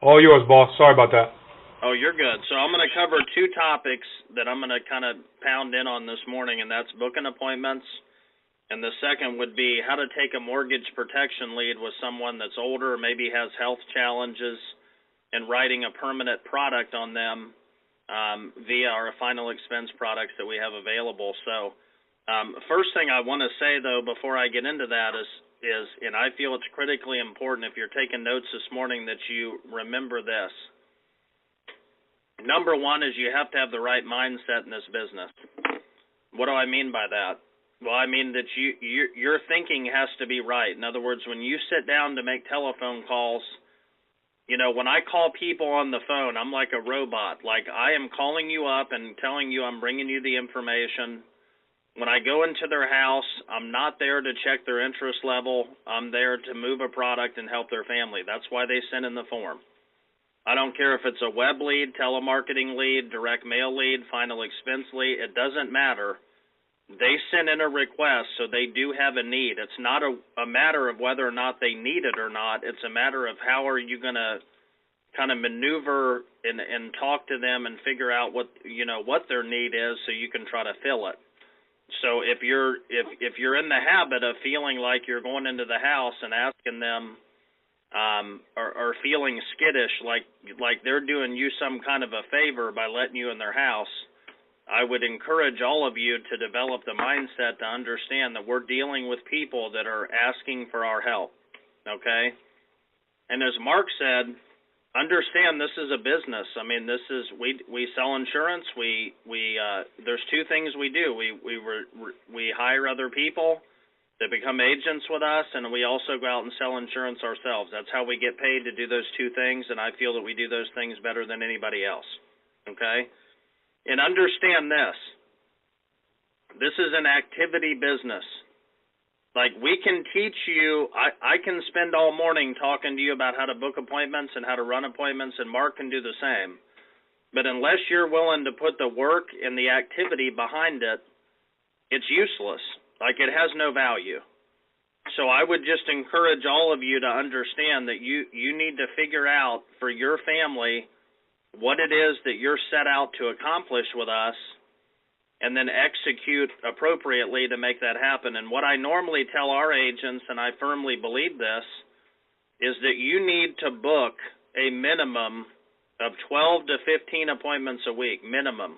All yours, boss. Sorry about that. Oh, you're good. So I'm going to cover two topics that I'm going to kind of pound in on this morning, and that's booking appointments. And the second would be how to take a mortgage protection lead with someone that's older, maybe has health challenges, and writing a permanent product on them via our final expense products that we have available. So first thing I want to say, though, before I get into that is, and I feel it's critically important if you're taking notes this morning that you remember this. Number one is you have to have the right mindset in this business. What do I mean by that? Well, I mean that your thinking has to be right. In other words, when you sit down to make telephone calls, you know, when I call people on the phone, I'm like a robot. Like I am calling you up and telling you I'm bringing you the information. When I go into their house, I'm not there to check their interest level. I'm there to move a product and help their family. That's why they send in the form. I don't care if it's a web lead, telemarketing lead, direct mail lead, final expense lead. It doesn't matter. They send in a request, so they do have a need. It's not a matter of whether or not they need it or not. It's a matter of how are you going to kind of maneuver and talk to them and figure out what their need is so you can try to fill it. So if you're in the habit of feeling like you're going into the house and asking them or feeling skittish, like they're doing you some kind of a favor by letting you in their house, I would encourage all of you to develop the mindset to understand that we're dealing with people that are asking for our help, okay? And as Mark said, understand this is a business. I mean, this is we sell insurance. We there's two things we do. We hire other people that become agents with us, and we also go out and sell insurance ourselves. That's how we get paid to do those two things, and I feel that we do those things better than anybody else, okay? And understand this. This is an activity business. Like, we can teach you, I can spend all morning talking to you about how to book appointments and how to run appointments, and Mark can do the same. But unless you're willing to put the work and the activity behind it, it's useless. Like, it has no value. So I would just encourage all of you to understand that you need to figure out for your family what it is that you're set out to accomplish with us and then execute appropriately to make that happen. And what I normally tell our agents, and I firmly believe this, is that you need to book a minimum of 12 to 15 appointments a week, minimum.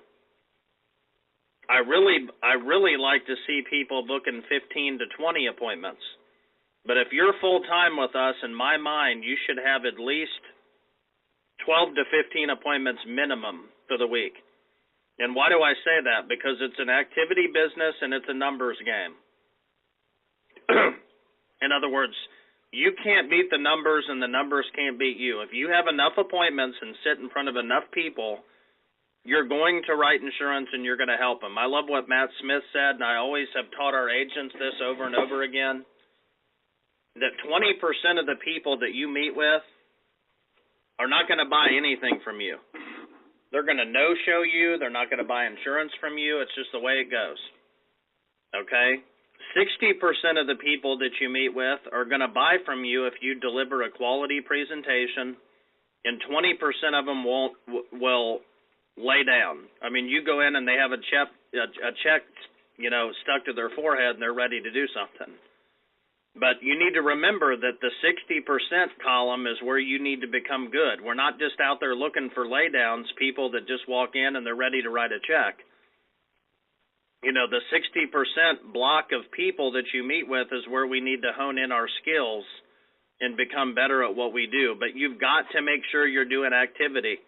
I really like to see people booking 15 to 20 appointments. But if you're full-time with us, in my mind, you should have at least 12 to 15 appointments minimum for the week. And why do I say that? Because it's an activity business and it's a numbers game. In other words, you can't beat the numbers and the numbers can't beat you. If you have enough appointments and sit in front of enough people, you're going to write insurance and you're going to help them. I love what Matt Smith said, and I always have taught our agents this over and over again, that 20% of the people that you meet with are not going to buy anything from you. They're going to no-show you. They're not going to buy insurance from you. It's just the way it goes, okay? 60% of the people that you meet with are going to buy from you if you deliver a quality presentation, and 20% of them will lay down. I mean, you go in and they have a check, stuck to their forehead and they're ready to do something. But you need to remember that the 60% column is where you need to become good. We're not just out there looking for laydowns, people that just walk in and they're ready to write a check. You know, the 60% block of people that you meet with is where we need to hone in our skills and become better at what we do. But you've got to make sure you're doing activity.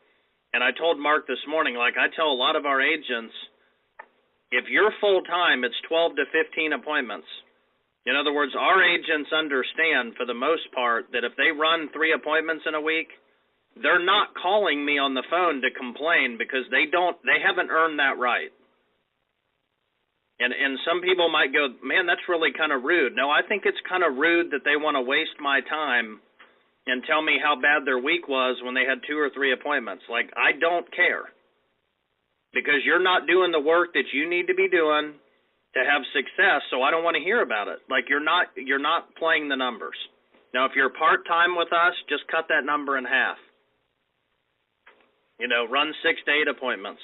And I told Mark this morning, like I tell a lot of our agents, if you're full-time, it's 12 to 15 appointments. In other words, our agents understand, for the most part, that if they run 3 appointments in a week, they're not calling me on the phone to complain because they haven't earned that right. And some people might go, man, that's really kind of rude. No, I think it's kind of rude that they want to waste my time and tell me how bad their week was when they had 2 or 3 appointments. Like, I don't care, because you're not doing the work that you need to be doing to have success, so I don't want to hear about it. Like, you're not playing the numbers. Now, if you're part-time with us, just cut that number in half. Run 6 to 8 appointments.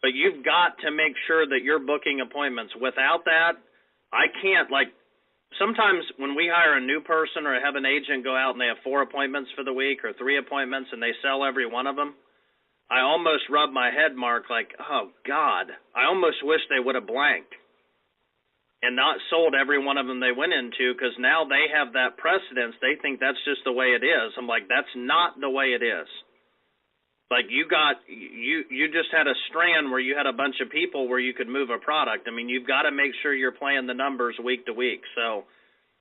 But you've got to make sure that you're booking appointments. Without that, I can't, sometimes when we hire a new person or have an agent go out and they have 4 appointments for the week or 3 appointments and they sell every one of them, I almost rub my head, Mark, oh, God, I almost wish they would have blanked and not sold every one of them they went into, because now they have that precedence. They think that's just the way it is. I'm like, that's not the way it is. You just had a strand where you had a bunch of people where you could move a product. I mean, you've got to make sure you're playing the numbers week to week. So,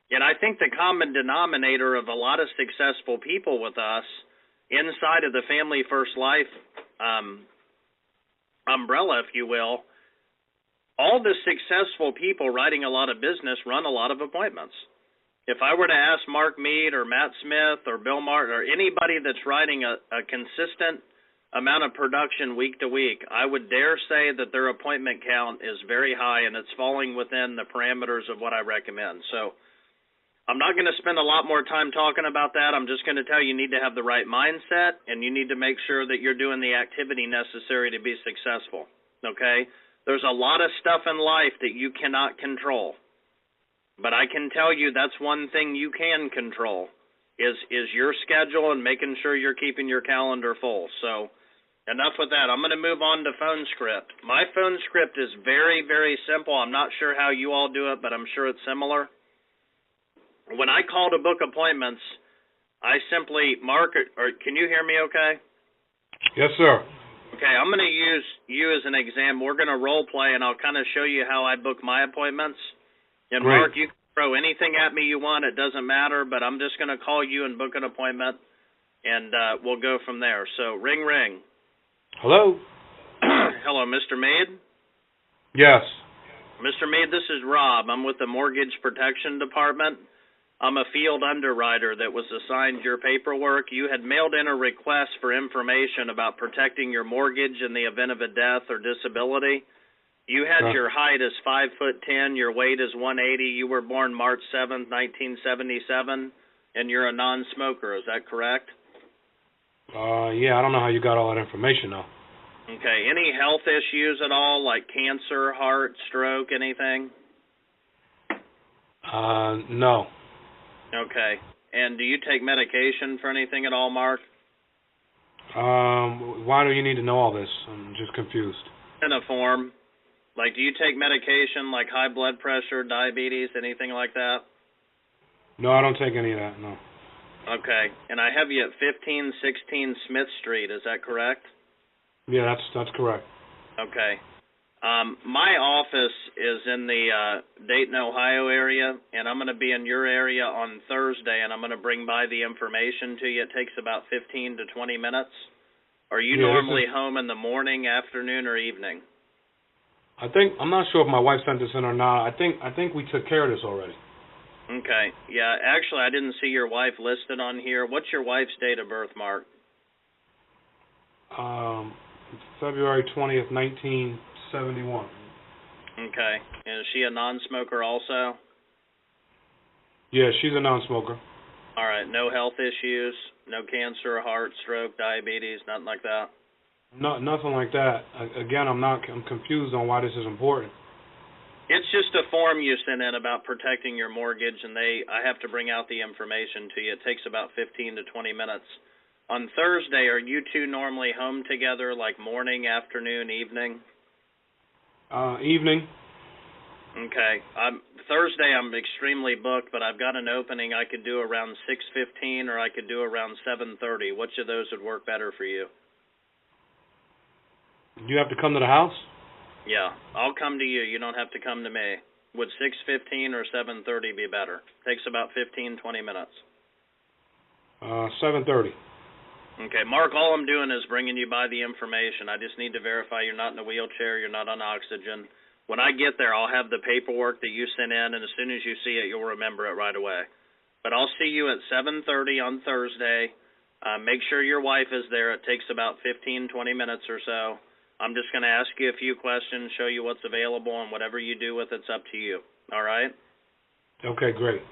and I think the common denominator of a lot of successful people with us inside of the Family First Life umbrella, if you will, all the successful people writing a lot of business run a lot of appointments. If I were to ask Mark Mead or Matt Smith or Bill Martin or anybody that's writing a consistent amount of production week to week, I would dare say that their appointment count is very high and it's falling within the parameters of what I recommend. So I'm not going to spend a lot more time talking about that. I'm just going to tell you need to have the right mindset and you need to make sure that you're doing the activity necessary to be successful, okay? There's a lot of stuff in life that you cannot control, but I can tell you that's one thing you can control is your schedule and making sure you're keeping your calendar full. So enough with that. I'm going to move on to phone script. My phone script is very, very simple. I'm not sure how you all do it, but I'm sure it's similar. When I call to book appointments, I simply mark it. Or can you hear me okay? Yes, sir. Okay, I'm going to use you as an example. We're going to role play, and I'll kind of show you how I book my appointments. And Great. Mark, you can throw anything at me you want. It doesn't matter, but I'm just going to call you and book an appointment, and we'll go from there. So ring, ring. Hello? Hello, Mr. Mead? Yes. Mr. Mead, this is Rob. I'm with the Mortgage Protection Department. I'm a field underwriter that was assigned your paperwork. You had mailed in a request for information about protecting your mortgage in the event of a death or disability. You had your height as 5'10", your weight is 180. You were born March 7th, 1977, and you're a non-smoker. Is that correct? Yeah, I don't know how you got all that information, though. Okay. Any health issues at all, like cancer, heart, stroke, anything? No. Okay. And do you take medication for anything at all, Mark? Why do you need to know all this? I'm just confused. In a form. Like, do you take medication like high blood pressure, diabetes, anything like that? No, I don't take any of that, no. Okay. And I have you at 1516 Smith Street. Is that correct? Yeah, that's correct. Okay. My office is in the Dayton, Ohio area, and I'm going to be in your area on Thursday, and I'm going to bring by the information to you. It takes about 15 to 20 minutes. Are you normally home in the morning, afternoon, or evening? I'm not sure if my wife sent this in or not. I think we took care of this already. Okay. Yeah, actually, I didn't see your wife listed on here. What's your wife's date of birth, Mark? February 20th, 1971. Okay. And is she a non-smoker also? Yeah, she's a non-smoker. All right. No health issues? No cancer, heart, stroke, diabetes, nothing like that? No, nothing like that. Again, I'm confused on why this is important. It's just a form you send in about protecting your mortgage, and I have to bring out the information to you. It takes about 15 to 20 minutes. On Thursday, are you two normally home together, like morning, afternoon, evening? Evening. Okay. Thursday I'm extremely booked, but I've got an opening I could do around 6:15 or I could do around 7:30. Which of those would work better for you? You have to come to the house? Yeah, I'll come to you. You don't have to come to me. Would 6:15 or 7:30 be better? Takes about 15, 20 minutes. 7:30. Okay, Mark, all I'm doing is bringing you by the information. I just need to verify you're not in a wheelchair, you're not on oxygen. When I get there, I'll have the paperwork that you sent in, and as soon as you see it, you'll remember it right away. But I'll see you at 7:30 on Thursday. Make sure your wife is there. It takes about 15, 20 minutes or so. I'm just going to ask you a few questions, show you what's available, and whatever you do with it's up to you. All right? Okay, great.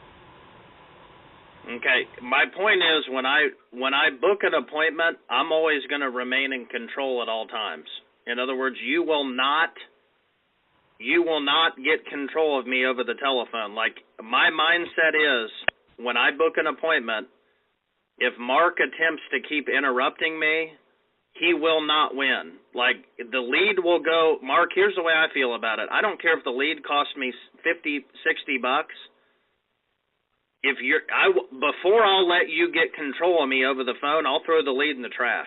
Okay, my point is when I book an appointment, I'm always going to remain in control at all times. In other words, you will not get control of me over the telephone. Like, my mindset is when I book an appointment, if Mark attempts to keep interrupting me, he will not win. Like, the lead will go, Mark, here's the way I feel about it. I don't care if the lead costs me $50, $60. Before I'll let you get control of me over the phone, I'll throw the lead in the trash.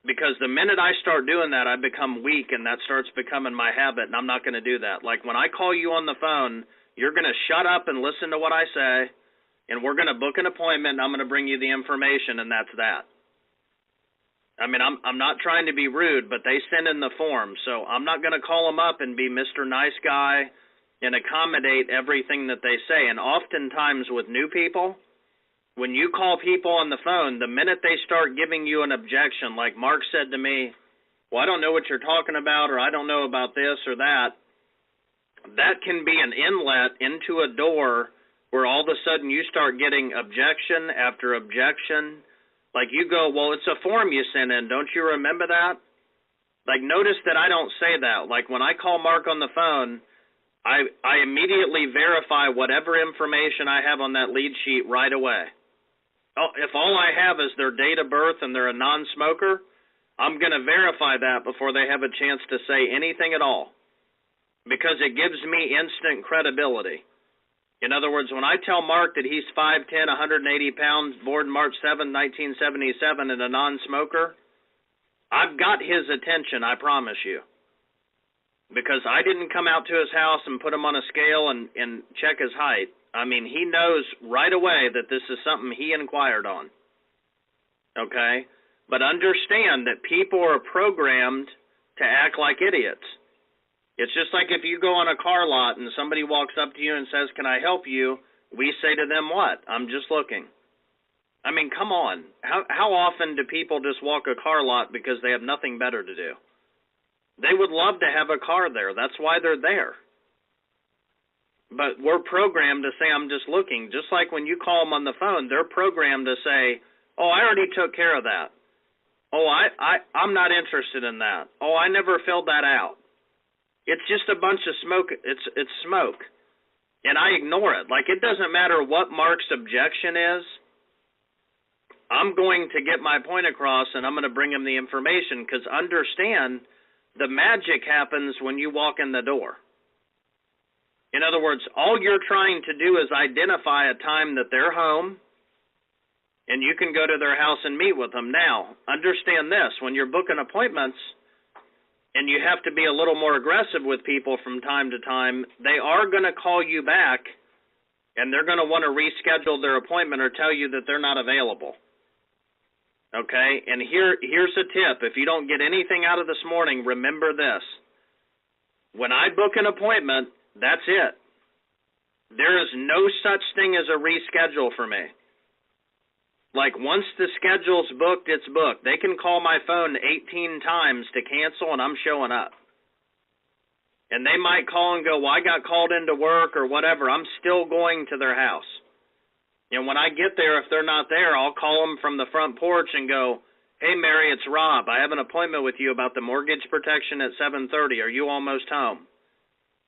Because the minute I start doing that, I become weak, and that starts becoming my habit, and I'm not going to do that. Like, when I call you on the phone, you're going to shut up and listen to what I say, and we're going to book an appointment, and I'm going to bring you the information, and that's that. I mean, I'm not trying to be rude, but they send in the form, so I'm not going to call them up and be Mr. Nice Guy and accommodate everything that they say. And oftentimes with new people, when you call people on the phone, the minute they start giving you an objection, like Mark said to me, well, I don't know what you're talking about, or I don't know about this or that, that can be an inlet into a door where all of a sudden you start getting objection after objection. Like, you go, well, it's a form you sent in. Don't you remember that? Like, notice that I don't say that. Like, when I call Mark on the phone, I immediately verify whatever information I have on that lead sheet right away. If all I have is their date of birth and they're a non-smoker, I'm going to verify that before they have a chance to say anything at all, because it gives me instant credibility. In other words, when I tell Mark that he's 5'10", 180 pounds, born March 7, 1977, and a non-smoker, I've got his attention, I promise you. Because I didn't come out to his house and put him on a scale and check his height. I mean, he knows right away that this is something he inquired on. Okay? But understand that people are programmed to act like idiots. It's just like if you go on a car lot and somebody walks up to you and says, can I help you? We say to them what? I'm just looking. I mean, come on. How often do people just walk a car lot because they have nothing better to do? They would love to have a car there. That's why they're there. But we're programmed to say, I'm just looking. Just like when you call them on the phone, they're programmed to say, oh, I already took care of that. Oh, I'm not interested in that. Oh, I never filled that out. It's just a bunch of smoke. It's smoke. And I ignore it. Like, it doesn't matter what Mark's objection is. I'm going to get my point across, and I'm going to bring him the information, because understand, the magic happens when you walk in the door. In other words, all you're trying to do is identify a time that they're home, and you can go to their house and meet with them. Now, understand this. When you're booking appointments, and you have to be a little more aggressive with people from time to time, they are going to call you back, and they're going to want to reschedule their appointment or tell you that they're not available. Okay, and here's a tip. If you don't get anything out of this morning, remember this. When I book an appointment, that's it. There is no such thing as a reschedule for me. Like, once the schedule's booked, it's booked. They can call my phone 18 times to cancel, and I'm showing up. And they might call and go, well, I got called into work or whatever. I'm still going to their house. And when I get there, if they're not there, I'll call them from the front porch and go, hey, Mary, it's Rob. I have an appointment with you about the mortgage protection at 7:30. Are you almost home?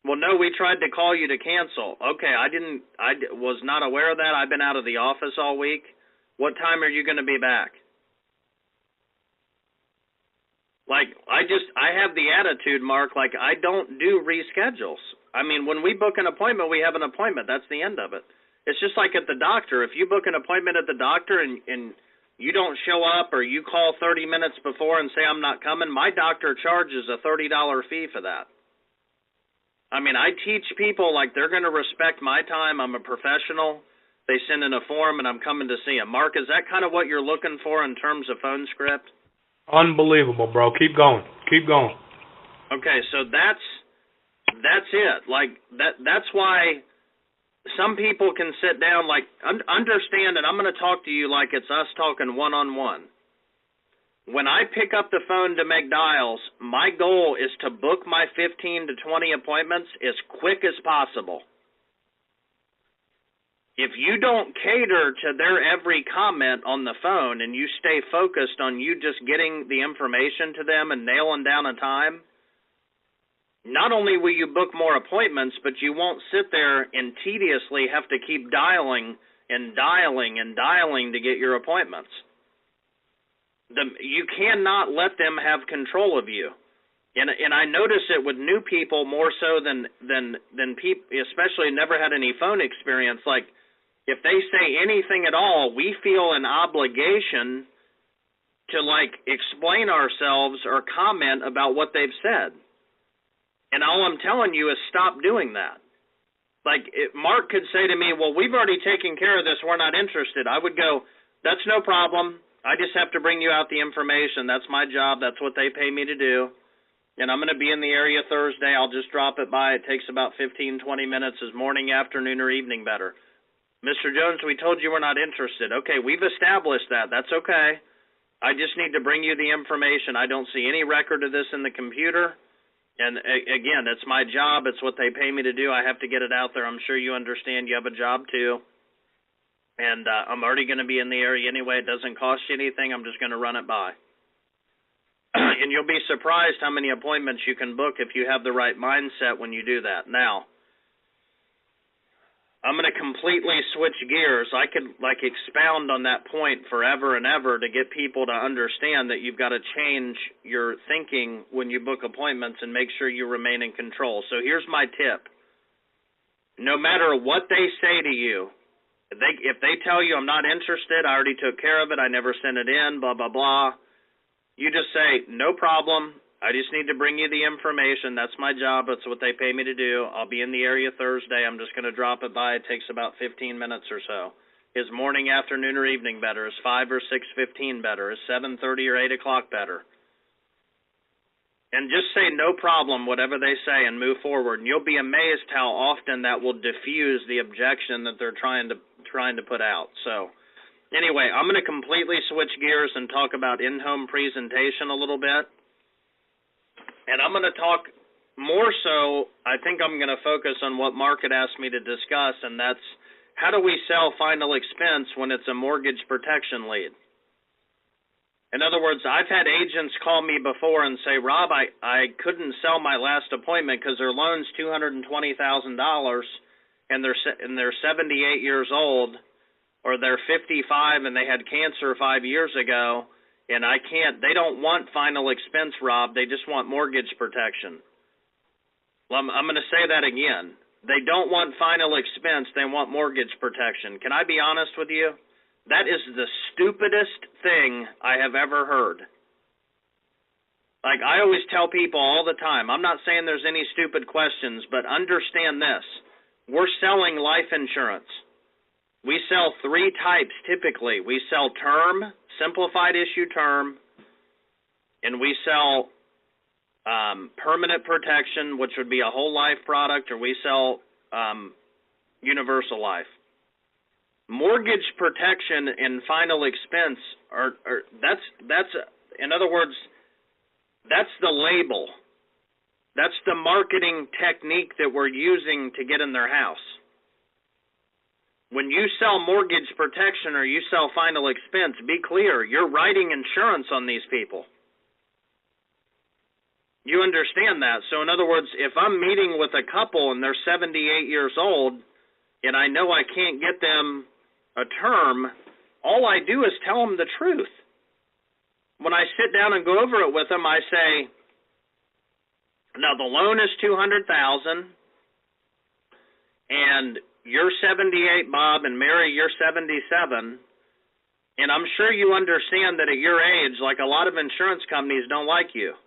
Well, no, we tried to call you to cancel. Okay, I was not aware of that. I've been out of the office all week. What time are you going to be back? Like, I have the attitude, Mark, like I don't do reschedules. I mean, when we book an appointment, we have an appointment. That's the end of it. It's just like at the doctor. If you book an appointment at the doctor and you don't show up, or you call 30 minutes before and say, I'm not coming, my doctor charges a $30 fee for that. I mean, I teach people like they're going to respect my time. I'm a professional. They send in a form, and I'm coming to see them. Mark, is that kind of what you're looking for in terms of phone script? Unbelievable, bro. Keep going. Keep going. Okay, so that's it. Like, that's why some people can sit down, like, understand, and I'm going to talk to you like it's us talking one-on-one. When I pick up the phone to make dials, my goal is to book my 15 to 20 appointments as quick as possible. If you don't cater to their every comment on the phone and you stay focused on you just getting the information to them and nailing down a time, not only will you book more appointments, but you won't sit there and tediously have to keep dialing and dialing and dialing to get your appointments. You cannot let them have control of you. And I notice it with new people more so than people, especially never had any phone experience. Like, if they say anything at all, we feel an obligation to, like, explain ourselves or comment about what they've said. And all I'm telling you is stop doing that. Like, Mark could say to me, well, we've already taken care of this, we're not interested. I would go, that's no problem. I just have to bring you out the information. That's my job. That's what they pay me to do. And I'm going to be in the area Thursday. I'll just drop it by. It takes about 15, 20 minutes. Is morning, afternoon, or evening better? Mr. Jones, we told you we're not interested. Okay, we've established that. That's okay. I just need to bring you the information. I don't see any record of this in the computer. And again, it's my job. It's what they pay me to do. I have to get it out there. I'm sure you understand you have a job too. And I'm already going to be in the area anyway. It doesn't cost you anything. I'm just going to run it by. And you'll be surprised how many appointments you can book if you have the right mindset when you do that. Now, I'm going to completely switch gears. I could, like, expound on that point forever and ever to get people to understand that you've got to change your thinking when you book appointments and make sure you remain in control. So here's my tip. No matter what they say to you, if they tell you I'm not interested, I already took care of it, I never sent it in, blah, blah, blah, you just say, no problem. I just need to bring you the information. That's my job. That's what they pay me to do. I'll be in the area Thursday. I'm just going to drop it by. It takes about 15 minutes or so. Is morning, afternoon, or evening better? Is 5 or 6:15 better? Is 7:30 or 8 o'clock better? And just say no problem, whatever they say, and move forward. And you'll be amazed how often that will diffuse the objection that they're trying to put out. So anyway, I'm going to completely switch gears and talk about in-home presentation a little bit. And I'm going to talk more so, I think I'm going to focus on what Mark had asked me to discuss, and that's how do we sell final expense when it's a mortgage protection lead? In other words, I've had agents call me before and say, Rob, I couldn't sell my last appointment because their loan's $220,000 and they're 78 years old, or they're 55 and they had cancer 5 years ago. And they don't want final expense, Rob. They just want mortgage protection. Well, I'm going to say that again. They don't want final expense. They want mortgage protection. Can I be honest with you? That is the stupidest thing I have ever heard. Like, I always tell people all the time, I'm not saying there's any stupid questions, but understand this. We're selling life insurance. We sell 3 types typically. We sell term, simplified issue term, and we sell permanent protection, which would be a whole life product, or we sell universal life. Mortgage protection and final expense that's in other words, that's the label. That's the marketing technique that we're using to get in their house. When you sell mortgage protection or you sell final expense, be clear, you're writing insurance on these people. You understand that. So in other words, if I'm meeting with a couple and they're 78 years old and I know I can't get them a term, all I do is tell them the truth. When I sit down and go over it with them, I say, now the loan is $200,000 and you're 78, Bob, and Mary, you're 77, and I'm sure you understand that at your age, like a lot of insurance companies don't like you.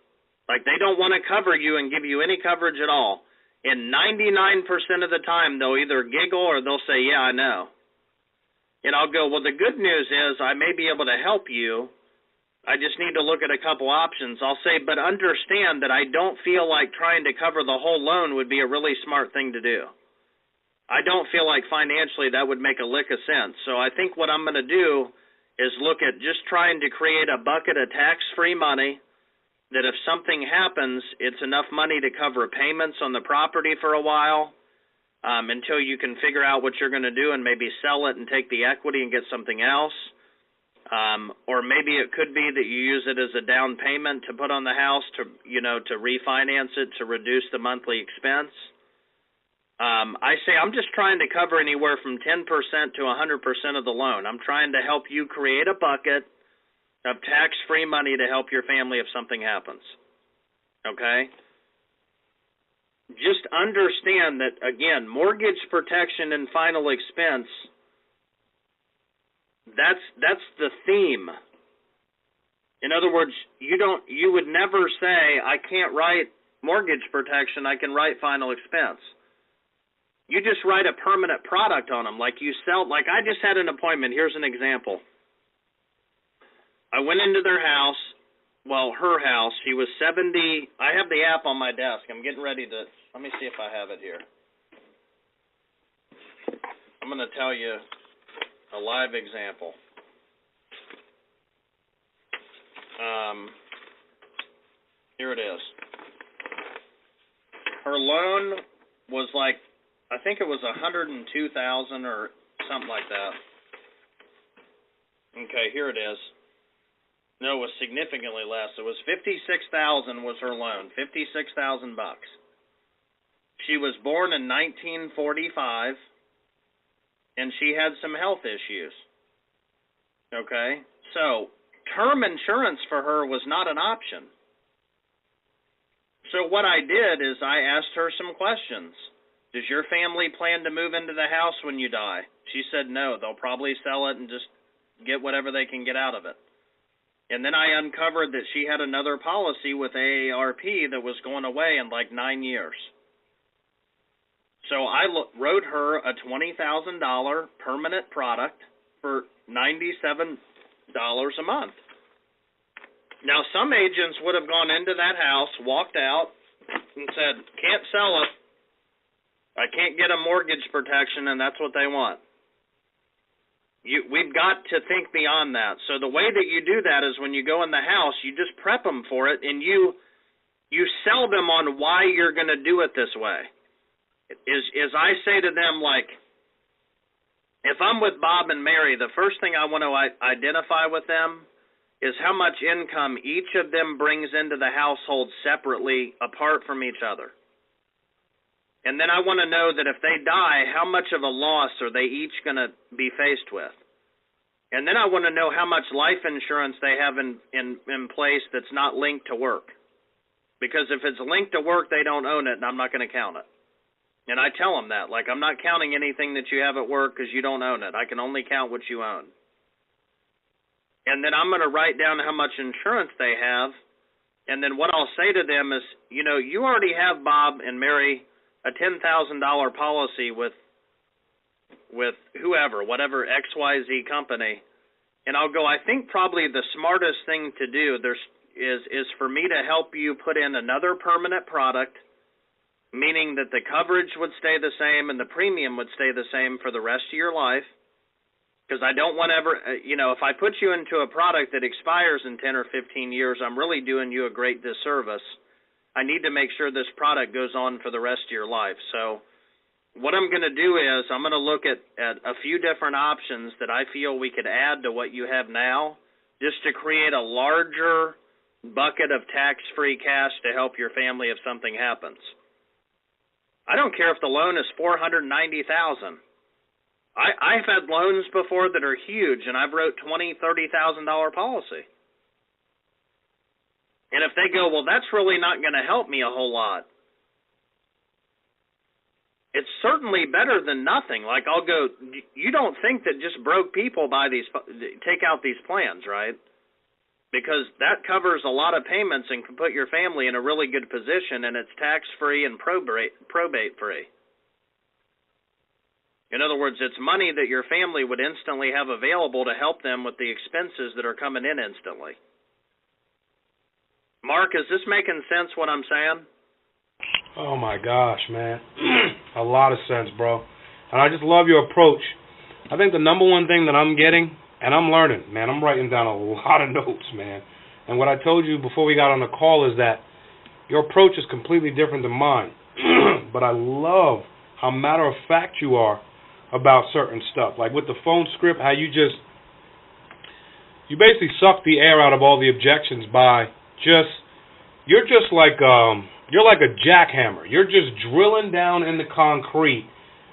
Like they don't want to cover you and give you any coverage at all. And 99% of the time, they'll either giggle or they'll say, yeah, I know. And I'll go, well, the good news is I may be able to help you. I just need to look at a couple options. I'll say, but understand that I don't feel like trying to cover the whole loan would be a really smart thing to do. I don't feel like financially that would make a lick of sense. So I think what I'm going to do is look at just trying to create a bucket of tax-free money that if something happens, it's enough money to cover payments on the property for a while, until you can figure out what you're going to do and maybe sell it and take the equity and get something else. Or maybe it could be that you use it as a down payment to put on the house to refinance it to reduce the monthly expense. I say I'm just trying to cover anywhere from 10% to 100% of the loan. I'm trying to help you create a bucket of tax-free money to help your family if something happens. Okay? Just understand that, again, mortgage protection and final expense, that's the theme. In other words, you would never say, I can't write mortgage protection, I can write final expense. You just write a permanent product on them, like I just had an appointment. Here's an example. I went into their house, her house. She was 70. I have the app on my desk. I'm getting ready to, let me see if I have it here. I'm going to tell you a live example. Here it is. Her loan was like, I think it was $102,000 or something like that. Okay, here it is. No, it was significantly less. It was $56,000 was her loan. $56,000 bucks. She was born in 1945, and she had some health issues. Okay, so term insurance for her was not an option. So what I did is I asked her some questions. Does your family plan to move into the house when you die? She said no. They'll probably sell it and just get whatever they can get out of it. And then I uncovered that she had another policy with AARP that was going away in like 9 years. So I wrote her a $20,000 permanent product for $97 a month. Now, some agents would have gone into that house, walked out, and said, can't sell it. I can't get a mortgage protection, and that's what they want. We've got to think beyond that. So the way that you do that is when you go in the house, you just prep them for it, and you sell them on why you're going to do it this way. Is I say to them, like, if I'm with Bob and Mary, the first thing I want to identify with them is how much income each of them brings into the household separately, apart from each other. And then I want to know that if they die, how much of a loss are they each going to be faced with? And then I want to know how much life insurance they have in place that's not linked to work. Because if it's linked to work, they don't own it, and I'm not going to count it. And I tell them that. Like, I'm not counting anything that you have at work because you don't own it. I can only count what you own. And then I'm going to write down how much insurance they have. And then what I'll say to them is, you already have, Bob and Mary, a $10,000 policy with whoever, whatever XYZ company, and I'll go, I think probably the smartest thing to do is for me to help you put in another permanent product, meaning that the coverage would stay the same and the premium would stay the same for the rest of your life, because I don't want ever, if I put you into a product that expires in 10 or 15 years, I'm really doing you a great disservice. I need to make sure this product goes on for the rest of your life. So what I'm going to do is I'm going to look at a few different options that I feel we could add to what you have now, just to create a larger bucket of tax-free cash to help your family if something happens. I don't care if the loan is $490,000. I've had loans before that are huge, and I've wrote $20,000, $30,000 policy. And if they go, well, that's really not going to help me a whole lot, it's certainly better than nothing. Like, I'll go, you don't think that just broke people take out these plans, right? Because that covers a lot of payments and can put your family in a really good position, and it's tax-free and probate-free. In other words, it's money that your family would instantly have available to help them with the expenses that are coming in instantly. Mark, is this making sense what I'm saying? Oh, my gosh, man. A lot of sense, bro. And I just love your approach. I think the number one thing that I'm getting, and I'm learning, man, I'm writing down a lot of notes, man. And what I told you before we got on the call is that your approach is completely different than mine. But I love how matter of fact you are about certain stuff. Like with the phone script, how you basically suck the air out of all the objections by you're just like you're like a jackhammer. You're just drilling down in the concrete,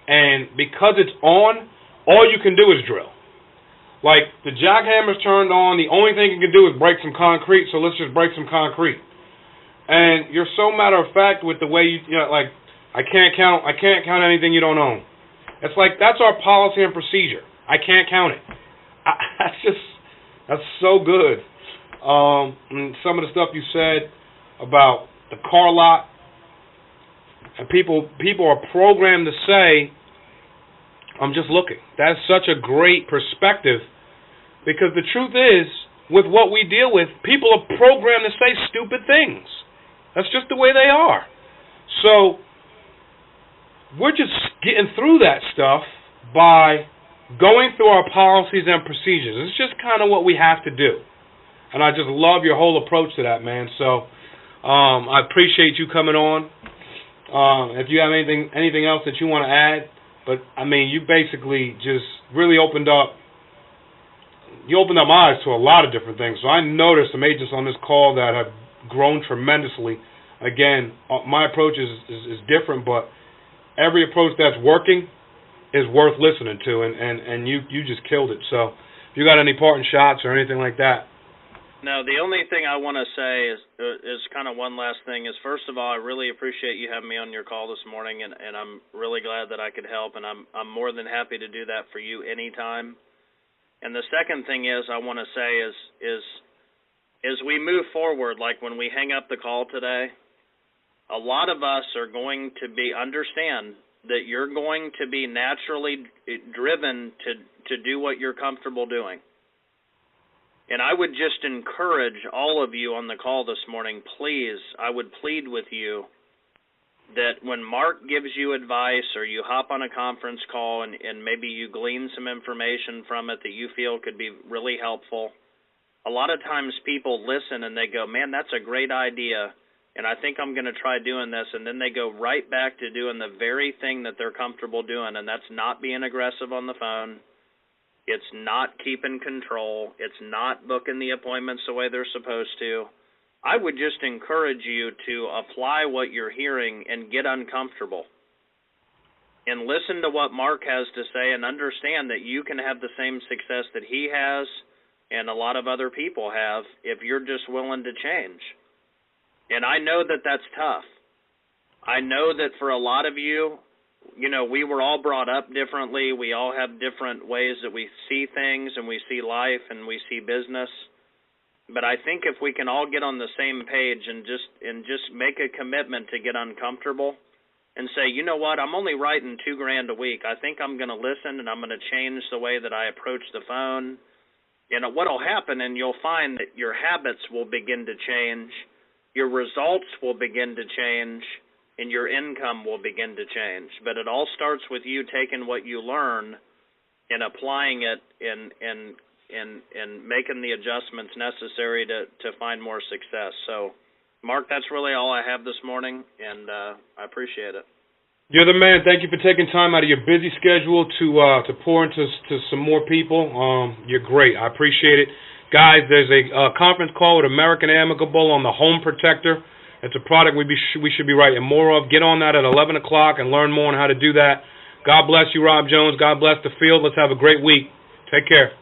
and because it's on, all you can do is drill. Like, the jackhammer's turned on, the only thing you can do is break some concrete, so let's just break some concrete. And you're so matter of fact with the way you know, like, I can't count anything you don't own. It's like, that's our policy and procedure. I can't count it. That's so good. And some of the stuff you said about the car lot, and people are programmed to say, I'm just looking. That's such a great perspective, because the truth is, with what we deal with, people are programmed to say stupid things. That's just the way they are. So we're just getting through that stuff by going through our policies and procedures. It's just kind of what we have to do. And I just love your whole approach to that, man. So I appreciate you coming on. If you have anything else that you want to add, but I mean, you basically just really opened up my eyes to a lot of different things. So I noticed some agents on this call that have grown tremendously. Again, my approach is different, but every approach that's working is worth listening to, and you just killed it. So if you got any parting shots or anything like that. No, the only thing I want to say is kind of one last thing is, first of all, I really appreciate you having me on your call this morning, and I'm really glad that I could help, and I'm more than happy to do that for you anytime. And the second thing is I want to say is as we move forward, like when we hang up the call today, a lot of us are going to understand that you're going to be naturally driven to do what you're comfortable doing. And I would just encourage all of you on the call this morning, please, I would plead with you that when Mark gives you advice or you hop on a conference call and maybe you glean some information from it that you feel could be really helpful, a lot of times people listen and they go, man, that's a great idea, and I think I'm going to try doing this, and then they go right back to doing the very thing that they're comfortable doing, and that's not being aggressive on the phone. It's not keeping control. It's not booking the appointments the way they're supposed to. I would just encourage you to apply what you're hearing and get uncomfortable and listen to what Mark has to say and understand that you can have the same success that he has and a lot of other people have if you're just willing to change. And I know that that's tough. I know that for a lot of you, you know, we were all brought up differently. We all have different ways that we see things and we see life and we see business. But I think if we can all get on the same page and just make a commitment to get uncomfortable and say, you know what, I'm only writing $2,000 a week. I think I'm going to listen and I'm going to change the way that I approach the phone. And what'll happen, and you'll find that your habits will begin to change, your results will begin to change, and your income will begin to change. But it all starts with you taking what you learn and applying it and making the adjustments necessary to find more success. So, Mark, that's really all I have this morning, and I appreciate it. You're the man. Thank you for taking time out of your busy schedule to pour into some more people. You're great. I appreciate it. Guys, there's a conference call with American Amicable on the Home Protector. It's a product we should be writing more of. Get on that at 11 o'clock and learn more on how to do that. God bless you, Rob Jones. God bless the field. Let's have a great week. Take care.